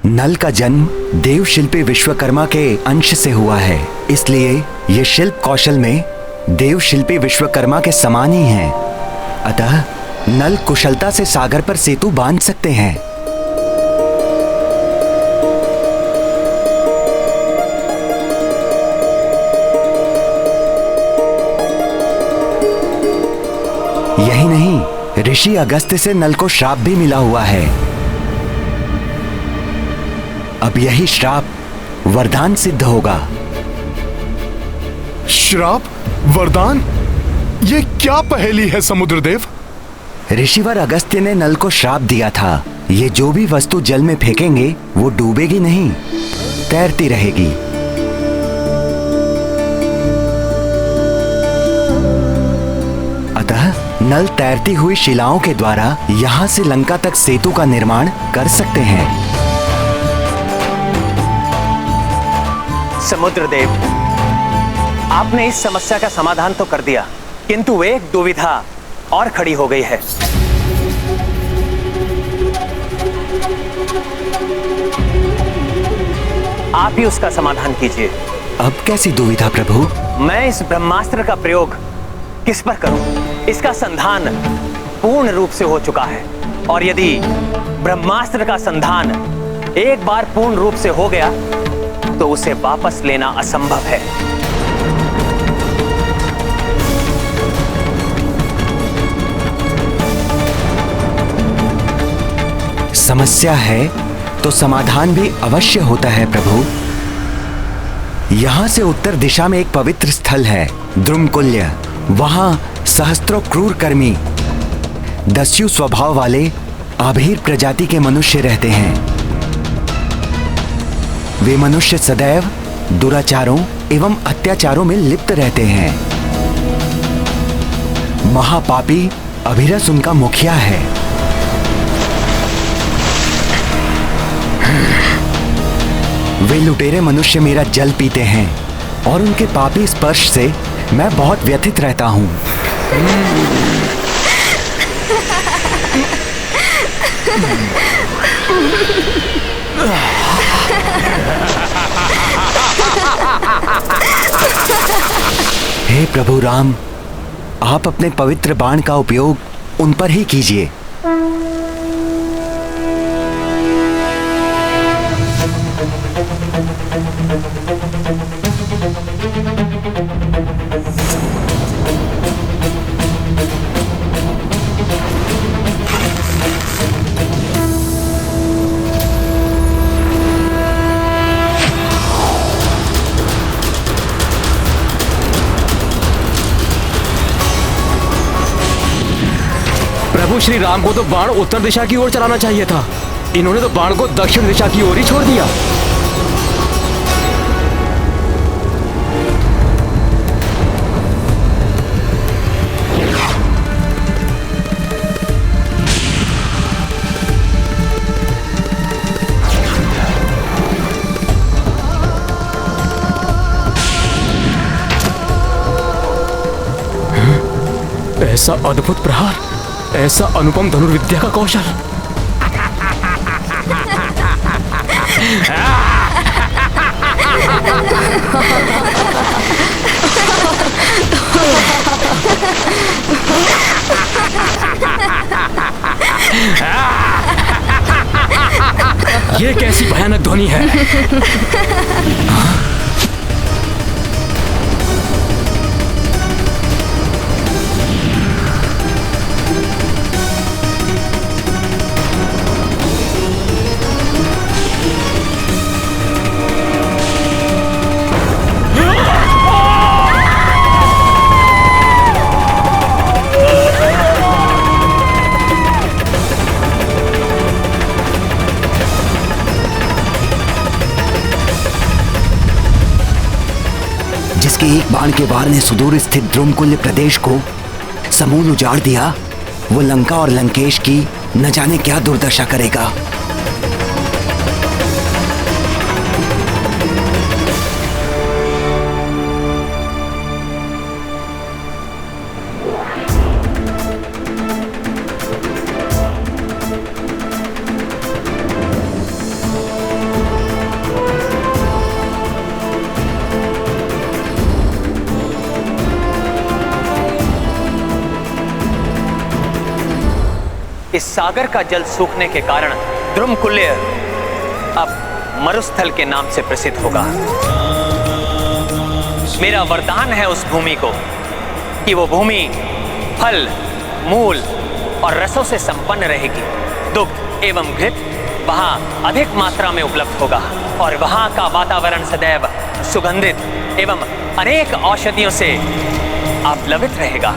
नल का जन्म देव शिल्पी विश्वकर्मा के अंश से हुआ है, इसलिए ये शिल्प कौशल में देव शिल्पी विश्वकर्मा के समान ही हैं। अतः नल कुशलता से सागर पर सेतु बांध सकते हैं। यही नहीं, ऋषि अगस्त्य से नल को श्राप भी मिला हुआ है। अब यही श्राप वरदान सिद्ध होगा। श्राप? वरदान? ये क्या पहेली है समुद्रदेव? ऋषिवर अगस्त्य ने नल को श्राप दिया था, ये जो भी वस्तु जल में फेंकेंगे वो डूबेगी नहीं, तैरती रहेगी। अतः नल तैरती हुई शिलाओं के द्वारा यहाँ से लंका तक सेतु का निर्माण कर सकते हैं। समुद्रदेव, आपने इस समस्या का समाधान तो कर दिया, किंतु एक दुविधा और खड़ी हो गई है। आप ही उसका समाधान कीजिए। अब कैसी दुविधा प्रभु? मैं इस ब्रह्मास्त्र का प्रयोग किस पर करूं? इसका संधान पूर्ण रूप से हो चुका है, और यदि ब्रह्मास्त्र का संधान एक बार पूर्ण रूप से हो गया तो उसे वापस लेना असंभव है। समस्या है तो समाधान भी अवश्य होता है प्रभु। यहाँ से उत्तर दिशा में एक पवित्र स्थल है, द्रुमकुल्य। वहां सहस्त्रों क्रूर कर्मी दस्यु स्वभाव वाले आभीर प्रजाति के मनुष्य रहते हैं। वे मनुष्य सदैव दुराचारों एवं अत्याचारों में लिप्त रहते हैं। महापापी अभिरस उनका मुखिया है। वे लुटेरे मनुष्य मेरा जल पीते हैं और उनके पापी स्पर्श से मैं बहुत व्यथित रहता हूं। हे प्रभु राम, आप अपने पवित्र बाण का उपयोग उन पर ही कीजिए। प्रभु श्री राम को तो बाण उत्तर दिशा की ओर चलाना चाहिए था, इन्होंने तो बाण को दक्षिण दिशा की ओर ही छोड़ दिया। ऐसा अद्भुत प्रहार, ऐसा अनुपम धनुर्विद्या का कौशल। ये कैसी भयानक ध्वनि है? जिसके एक बाण के वार ने सुदूर स्थित द्रुमकुल्य प्रदेश को समूल उजाड़ दिया, वो लंका और लंकेश की न जाने क्या दुर्दशा करेगा। इस सागर का जल सूखने के कारण द्रुमकुल्य अब मरुस्थल के नाम से प्रसिद्ध होगा। मेरा वरदान है उस भूमि को कि वो भूमि फल, मूल और रसों से संपन्न रहेगी। दुग्ध एवं घृत वहां अधिक मात्रा में उपलब्ध होगा और वहां का वातावरण सदैव सुगंधित एवं अनेक औषधियों से आप्लावित रहेगा।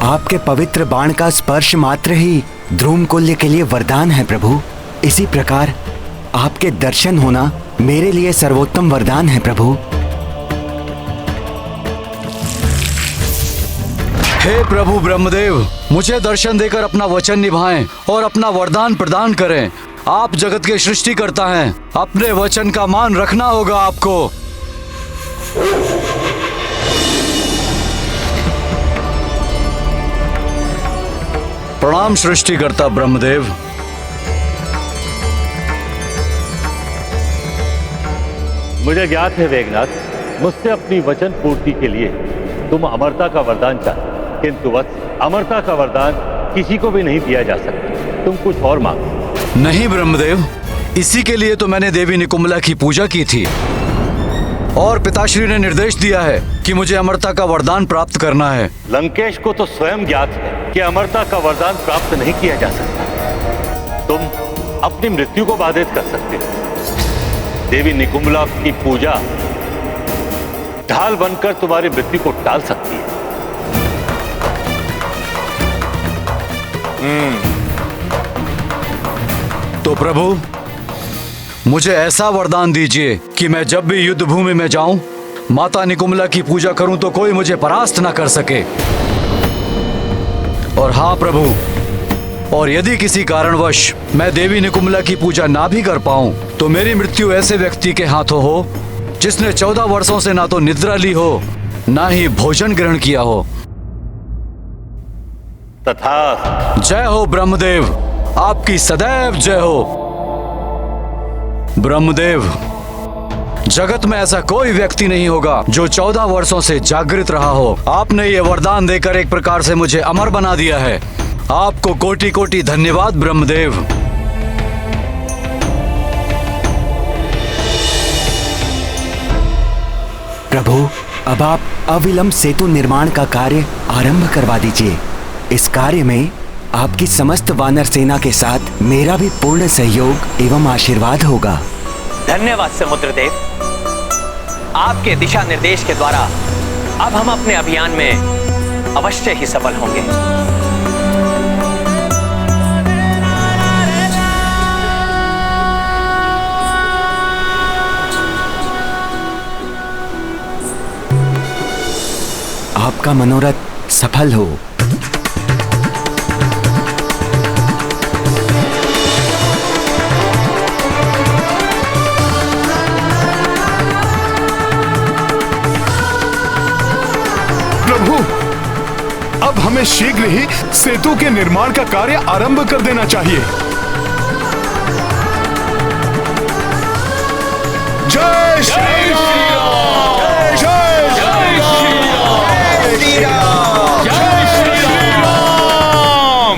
आपके पवित्र बाण का स्पर्श मात्र ही द्रुमकुल्य के लिए वरदान है प्रभु। इसी प्रकार आपके दर्शन होना मेरे लिए सर्वोत्तम वरदान है प्रभु। हे प्रभु ब्रह्मदेव, मुझे दर्शन देकर अपना वचन निभाएं और अपना वरदान प्रदान करें। आप जगत के सृष्टिकर्ता हैं, अपने वचन का मान रखना होगा आपको। प्रणाम सृष्टिकर्ता ब्रह्मदेव। मुझे ज्ञात है वेगनाथ, मुझसे अपनी वचन पूर्ति के लिए तुम अमरता का वरदान चाहते, किंतु वत्स, अमरता का वरदान किसी को भी नहीं दिया जा सकता। तुम कुछ और मांगो। नहीं ब्रह्मदेव, इसी के लिए तो मैंने देवी निकुंभला की पूजा की थी और पिताश्री ने निर्देश दिया है कि मुझे अमरता का वरदान प्राप्त करना है। लंकेश को तो स्वयं ज्ञात है कि अमरता का वरदान प्राप्त नहीं किया जा सकता। तुम अपनी मृत्यु को बाधित कर सकते हो। देवी निकुंभला की पूजा ढाल बनकर तुम्हारी मृत्यु को टाल सकती है। तो प्रभु, मुझे ऐसा वरदान दीजिए कि मैं जब भी युद्ध भूमि में जाऊं, माता निकुंभला की पूजा करूं तो कोई मुझे परास्त ना कर सके। और हाँ प्रभु, और यदि किसी कारणवश मैं देवी निकुंभला की पूजा ना भी कर पाऊं, तो मेरी मृत्यु ऐसे व्यक्ति के हाथों हो जिसने 14 वर्षों से ना तो निद्रा ली हो, ना ही भोजन ग्रहण किया हो। तथा जय हो ब्रह्मदेव, आपकी सदैव जय हो। ब्रह्मदेव, जगत में ऐसा कोई व्यक्ति नहीं होगा जो 14 वर्षों से जागृत रहा हो। आपने ये वरदान देकर एक प्रकार से मुझे अमर बना दिया है। आपको कोटि कोटि धन्यवाद ब्रह्मदेव। प्रभु, अब आप अविलंब सेतु निर्माण का कार्य आरंभ करवा दीजिए। इस कार्य में आपकी समस्त वानर सेना के साथ मेरा भी पूर्ण सहयोग एवं आशीर्वाद होगा। धन्यवाद समुद्रदेव। आपके दिशा निर्देश के द्वारा अब हम अपने अभियान में अवश्य ही सफल होंगे। आपका मनोरथ सफल हो। प्रभु, अब हमें शीघ्र ही सेतु के निर्माण का कार्य आरंभ कर देना चाहिए। जय श्री राम! जय श्री राम! जय श्री राम!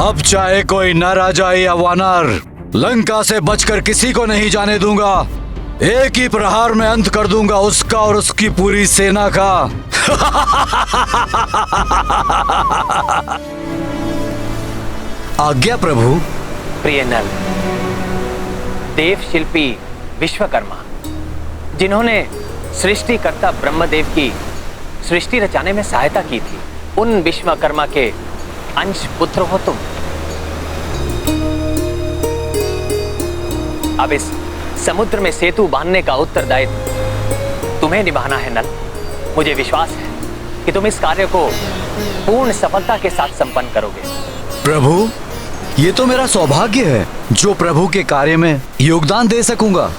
अब चाहे कोई नर आ जाए या वानर, लंका से बचकर किसी को नहीं जाने दूंगा। एक ही प्रहार में अंत कर दूंगा उसका और उसकी पूरी सेना का। आज्ञा प्रभु। प्रिय नल, देव शिल्पी विश्वकर्मा, जिन्होंने सृष्टिकर्ता ब्रह्मदेव की सृष्टि रचाने में सहायता की थी, उन विश्वकर्मा के अंश पुत्र हो तुम। अब इस समुद्र में सेतु बांधने का उत्तरदायित्व तुम्हें निभाना है नल। मुझे विश्वास है कि तुम इस कार्य को पूर्ण सफलता के साथ संपन्न करोगे। प्रभु, ये तो मेरा सौभाग्य है जो प्रभु के कार्य में योगदान दे सकूंगा।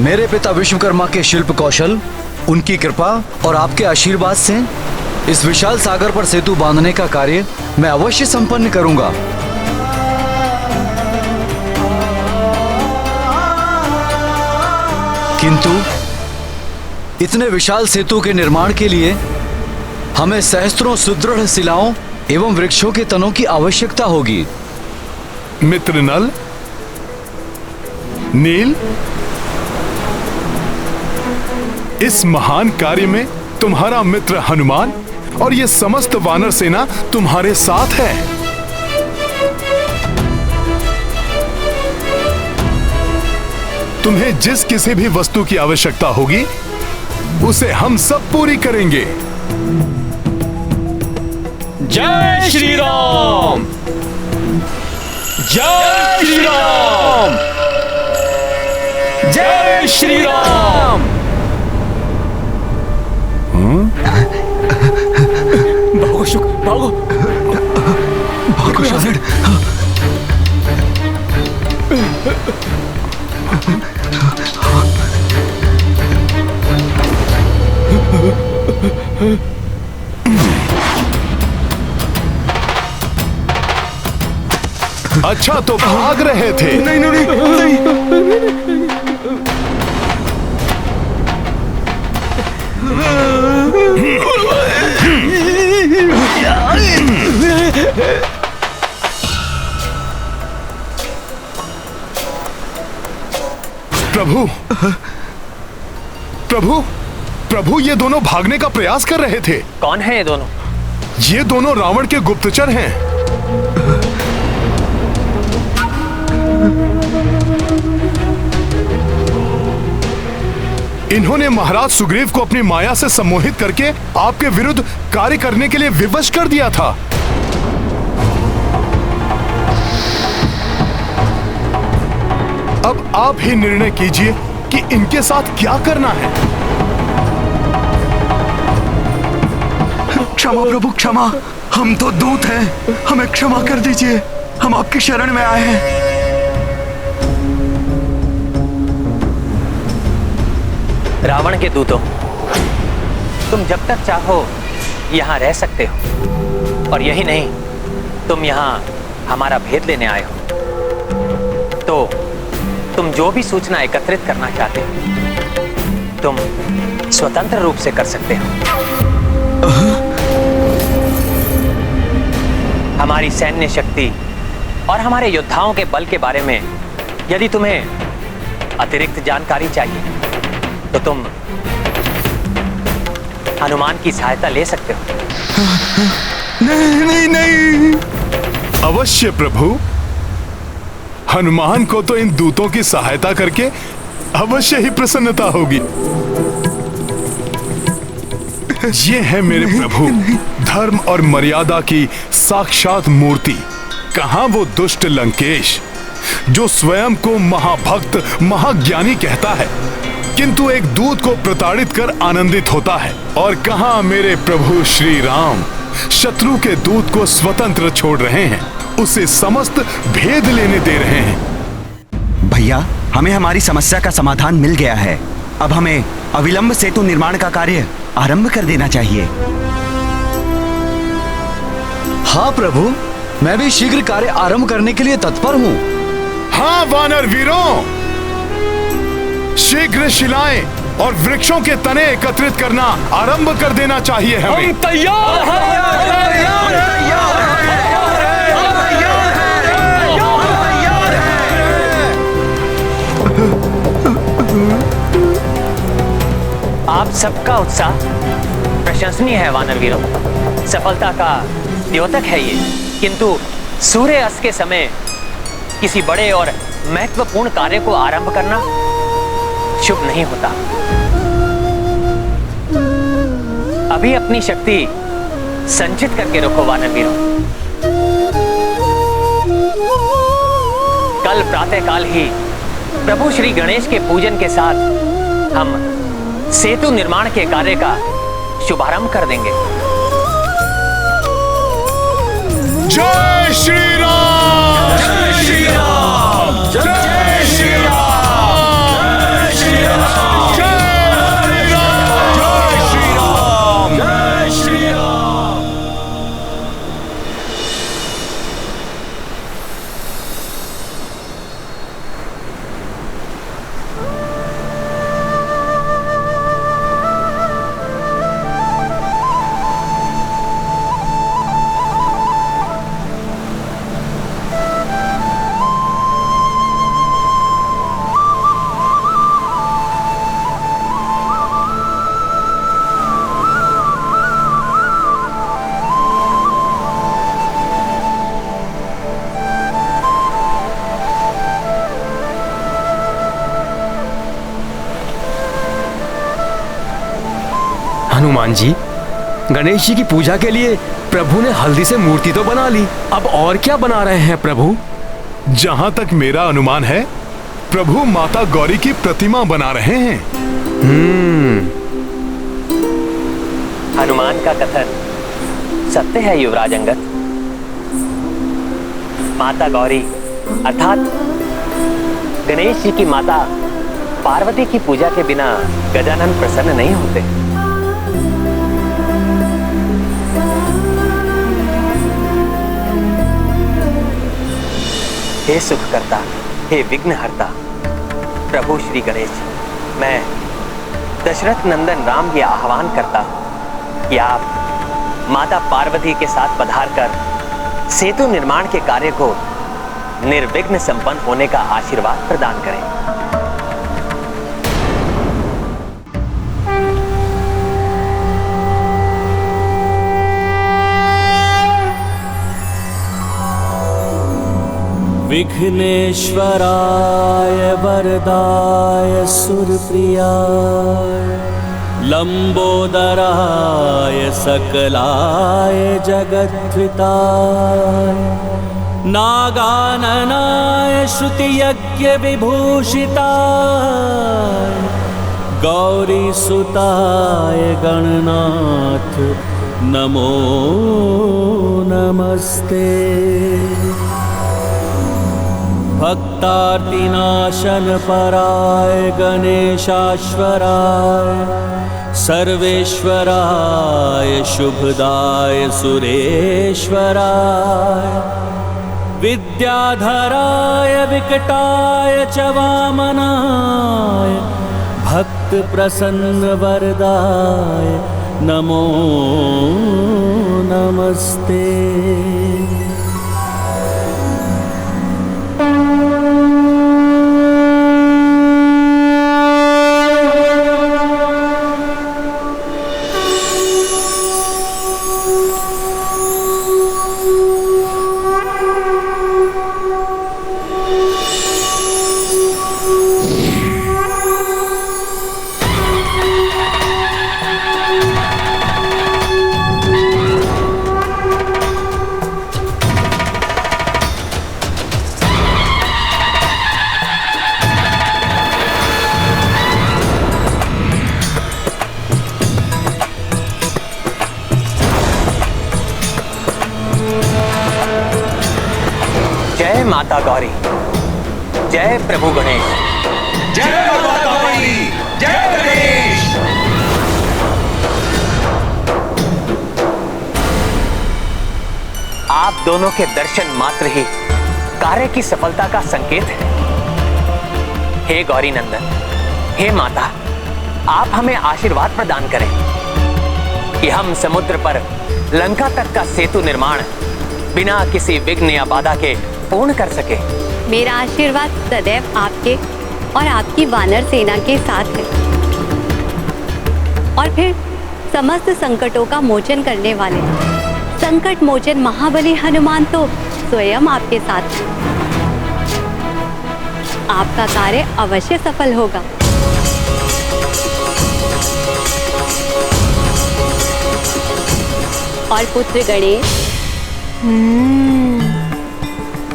मेरे पिता विश्वकर्मा के शिल्प कौशल, उनकी कृपा और आपके आशीर्वाद से इस विशाल सागर पर सेतु बांधने का कार्य मैं अवश्य संपन्न करूंगा। किंतु इतने विशाल सेतु के निर्माण के लिए हमें सहस्त्रों सुदृढ़ शिलाओं एवं वृक्षों के तनों की आवश्यकता होगी। मित्र नल, नील, इस महान कार्य में तुम्हारा मित्र हनुमान और ये समस्त वानर सेना तुम्हारे साथ है। तुम्हें जिस किसी भी वस्तु की आवश्यकता होगी उसे हम सब पूरी करेंगे। जय श्री राम, जय श्री राम, जय श्री राम। भागो शुक, भागो, भागो शामिल। अच्छा तो भाग रहे थे। नहीं नहीं नहीं। प्रभु, प्रभु, प्रभु, ये दोनों भागने का प्रयास कर रहे थे। कौन है ये दोनों? ये दोनों रावण के गुप्तचर हैं। इन्होंने महाराज सुग्रीव को अपनी माया से सम्मोहित करके आपके विरुद्ध कार्य करने के लिए विवश कर दिया था। अब आप ही निर्णय कीजिए कि इनके साथ क्या करना है। क्षमा प्रभु, क्षमा। हम तो दूत हैं, हमें क्षमा कर दीजिए। हम आपकी शरण में आए हैं। रावण के दूतों, तुम जब तक चाहो यहाँ रह सकते हो, और यही नहीं, तुम यहाँ हमारा भेद लेने आए हो। तो तुम जो भी सूचना एकत्रित करना चाहते हो, तुम स्वतंत्र रूप से कर सकते हो। हमारी सैन्य शक्ति और हमारे योद्धाओं के बल के बारे में यदि तुम्हें अतिरिक्त जानकारी चाहिए तो तुम हनुमान की सहायता ले सकते हो। नहीं नहीं नहीं, अवश्य प्रभु। हनुमान को तो इन दूतों की सहायता करके अवश्य ही प्रसन्नता होगी। ये है मेरे प्रभु, धर्म और मर्यादा की साक्षात मूर्ति। कहां वो दुष्ट लंकेश जो स्वयं को महाभक्त महाज्ञानी कहता है, किंतु एक दूत को प्रताड़ित कर आनंदित होता है। और कहां मेरे प्रभु श्री राम शत्रु के दूत को स्वतंत्र छोड़ रहे हैं, उसे समस्त भेद लेने दे रहे हैं। भैया, हमें हमारी समस्या का समाधान मिल गया है। अब हमें अविलंब सेतु निर्माण का कार्य आरंभ कर देना चाहिए। हाँ प्रभु, मैं भी शीघ्र कार्य आरंभ करने के लिए तत्पर हूँ। हाँ वानर वीरों, शीघ्र शिलाएं और वृक्षों के तने एकत्रित करना आरंभ कर देना चाहिए हमें। हम तैयार हैं। आप सबका उत्साह प्रशंसनीय है वानर वीरों। सफलता का द्योतक है ये, किंतु सूर्य अस्त के समय किसी बड़े और महत्वपूर्ण कार्य को आरंभ करना शुभ नहीं होता। अभी अपनी शक्ति संचित करके रखो वानर वीरों। कल प्रातःकाल ही प्रभु श्री गणेश के पूजन के साथ हम सेतु निर्माण के कार्य का शुभारंभ कर देंगे। जय श्री राम, जय श्री राम, जय श्री राम, जय श्री राम, जय श्री राम, जय श्री राम। हनुमान जी, गणेश जी की पूजा के लिए प्रभु ने हल्दी से मूर्ति तो बना ली, अब और क्या बना रहे हैं प्रभु? जहां तक मेरा अनुमान है, प्रभु माता गौरी की प्रतिमा बना रहे हैं। हनुमान का कथन सत्य है युवराज अंगद। माता गौरी अर्थात गणेश जी की माता पार्वती की पूजा के बिना गजानन प्रसन्न नहीं होते। हे सुखकर्ता, हे विघ्नहर्ता, प्रभु श्री गणेश, मैं दशरथ नंदन राम ये आह्वान करता हूं कि आप माता पार्वती के साथ पधार कर सेतु निर्माण के कार्य को निर्विघ्न संपन्न होने का आशीर्वाद प्रदान करें। विघ्नेश्वराय वरदाय सुरप्रियाय लंबोदराय सकलाय जगद्विताय नागाननाय श्रुतियज्ञ विभूषिताय गौरीसुताय गणनाथ नमो नमस्ते। भक्तार्तिनाशन पराय गणेशाश्वराय सर्वेश्वराय शुभदाय सुरेश्वराय विद्याधराय विकटाय च वामनाय भक्त प्रसन्न वरदाय नमो नमस्ते। जय माता गौरी, जय प्रभु गणेश, जय माता गौरी, जय गणेश। आप दोनों के दर्शन मात्र ही कार्य की सफलता का संकेत है। हे गौरी नंदन, हे माता, आप हमें आशीर्वाद प्रदान करें कि हम समुद्र पर लंका तक का सेतु निर्माण बिना किसी विघ्न या बाधा के पूर्ण कर सके। मेरा आशीर्वाद सदैव आपके और आपकी वानर सेना के साथ है। और फिर समस्त संकटों का मोचन करने वाले संकट मोचन महाबली हनुमान तो स्वयं आपके साथ है। आपका कार्य अवश्य सफल होगा। और पुत्र गणेश,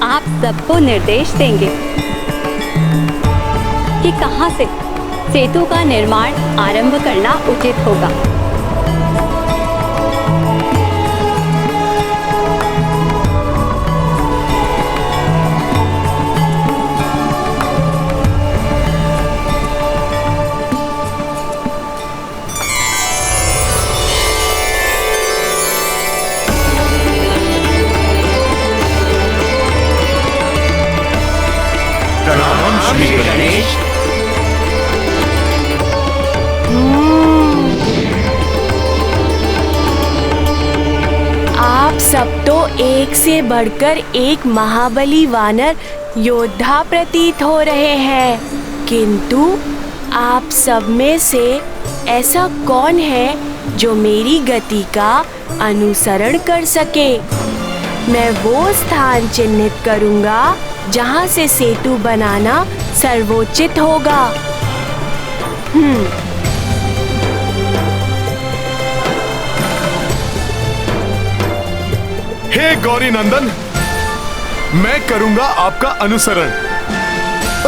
आप सबको निर्देश देंगे कि कहां से सेतु का निर्माण आरंभ करना उचित होगा। प्रणाम श्री गणेश। आप सब तो एक से बढ़कर एक महाबली वानर योद्धा प्रतीत हो रहे हैं, किंतु आप सब में से ऐसा कौन है जो मेरी गति का अनुसरण कर सके? मैं वो स्थान चिन्हित करूंगा जहां से सेतु बनाना सर्वोचित होगा। हे गौरी नंदन, मैं करूंगा आपका अनुसरण।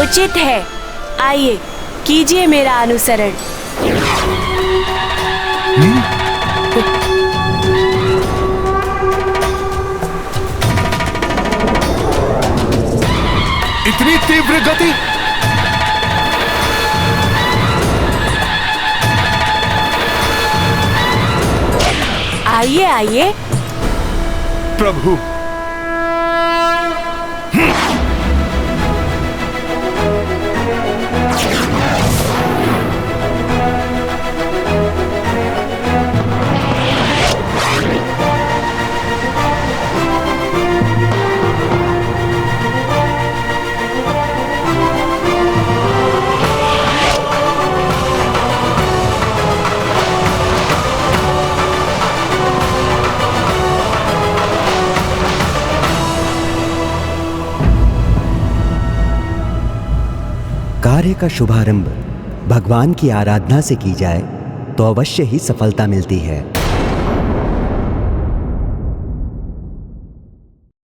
उचित है, आइए कीजिए मेरा अनुसरण। इतनी तीव्र गति? आइए आइए। प्रभु, कार्य का शुभारंभ भगवान की आराधना से की जाए तो अवश्य ही सफलता मिलती है।